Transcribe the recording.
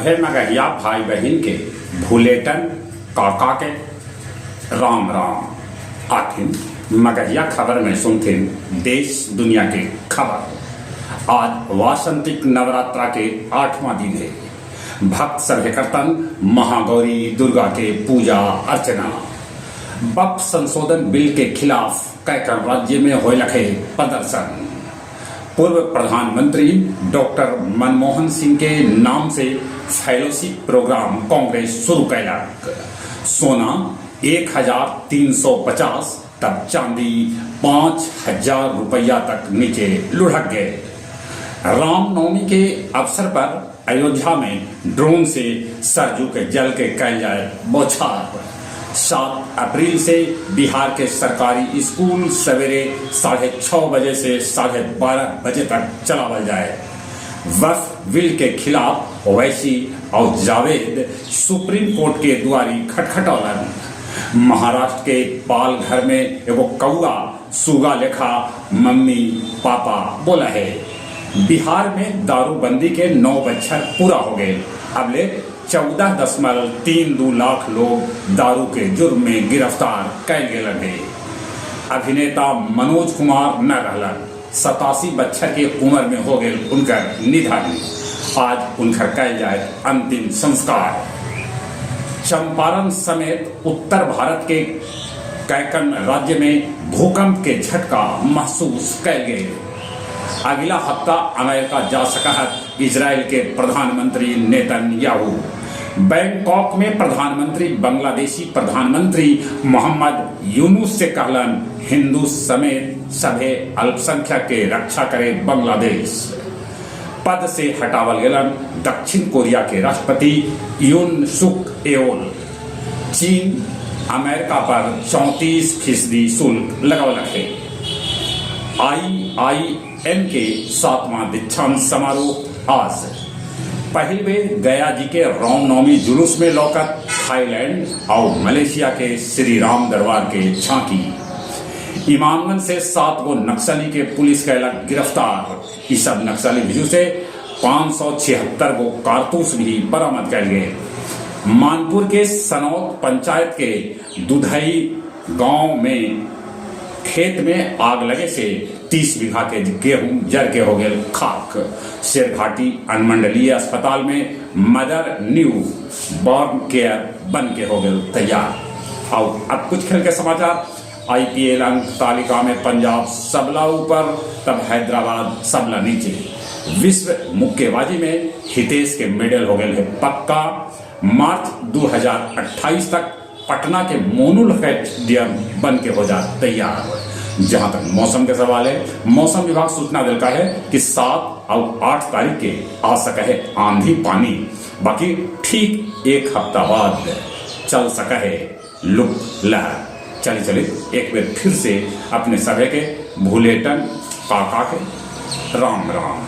सभे मगहिया भाई बहन के भूलेटन काका के राम राम। आखिर मगहिया खबर में सुनते देश दुनिया के खबर। आज वासंतिक नवरात्रा के 8वां दिन है। भक्त सभे करतन महागौरी दुर्गा के पूजा अर्चना। वक्फ संशोधन बिल के खिलाफ कहकर राज्य में हो लखे प्रदर्शन। पूर्व प्रधानमंत्री डॉक्टर मनमोहन सिंह के नाम से फेलोशिप प्रोग्राम कांग्रेस शुरू कैलक। सोना 1350 तब चांदी 5000 रुपया तक नीचे लुढ़क गए। रामनवमी के अवसर पर अयोध्या में ड्रोन से सरजू के जल के कैल जाए बौछार। 7 अप्रैल से बिहार के सरकारी स्कूल सवेरे 6:30 बजे से 12:30 बजे तक चलावल जाए। वक्फ बिल के खिलाफ ओवैसी और जावेद सुप्रीम कोर्ट के द्वारी खटखटौलन। महाराष्ट्र के पालघर में एगो कौआ सुगा लेखा मम्मी पापा बोला है। बिहार में दारूबंदी के 9 बछर पूरा हो गए। अब ले 14.32 लाख लोग दारू के जुर्म में गिरफ्तार कैल गए। अभिनेता मनोज कुमार न रहलन। 87 बछर के उम्र में हो गए उनकर निधन। आज उनकर कैल जाए अंतिम संस्कार। चंपारण समेत उत्तर भारत के कैकन राज्य में भूकंप के झटका महसूस कैल गए। अगला हफ्ता अमेरिका जा सका है इजराइल के प्रधानमंत्री नेतन्याहू। बैंकॉक में प्रधानमंत्री बांग्लादेशी प्रधानमंत्री मोहम्मद यूनुस से कहलन हिंदू समेत सभे अल्पसंख्यक के रक्षा करे बांग्लादेश। पद से हटावल गेलन दक्षिण कोरिया के राष्ट्रपति यून सुक एओल। चीन अमेरिका पर 34% शुल्क लगावल है। IIM के 7वां दीक्षांत समारोह आज। पहले वे गया जी के रामनवमी जुलूस में लौकत थाईलैंड और मलेशिया के श्री राम दरबार के झांकी। इमामगंज से 7 गो नक्सली के पुलिस कैलक गिरफ्तार। इस सब नक्सली भिजू से 576 गो कारतूस भी बरामद कैल गए। मानपुर के सनौत पंचायत के दुधई गांव में खेत में आग लगे से 30 बीघा के गेहूं जर के हो गए खाक। शेरघाटी अनुमंडलीय अस्पताल में मदर न्यू बॉर्न केयर बन के हो गए तैयार। और अब कुछ खेल के समाचार। IPL अंक तालिका में पंजाब सबला ऊपर तब हैदराबाद सबला नीचे। विश्व मुक्केबाजी में हितेश के मेडल हो गए है पक्का। मार्च 2028 तक पटना के मोनू स्टेडियम बन के हो जा तैयार। जहां तक मौसम के सवाल है, मौसम विभाग सूचना दिलका है कि 7 और 8 तारीख के आ सका है आंधी पानी। बाकी ठीक एक हफ्ता बाद चल सका है लुक लहर। चलिए एक बार फिर से अपने सभे के भूलेटन काका के राम राम।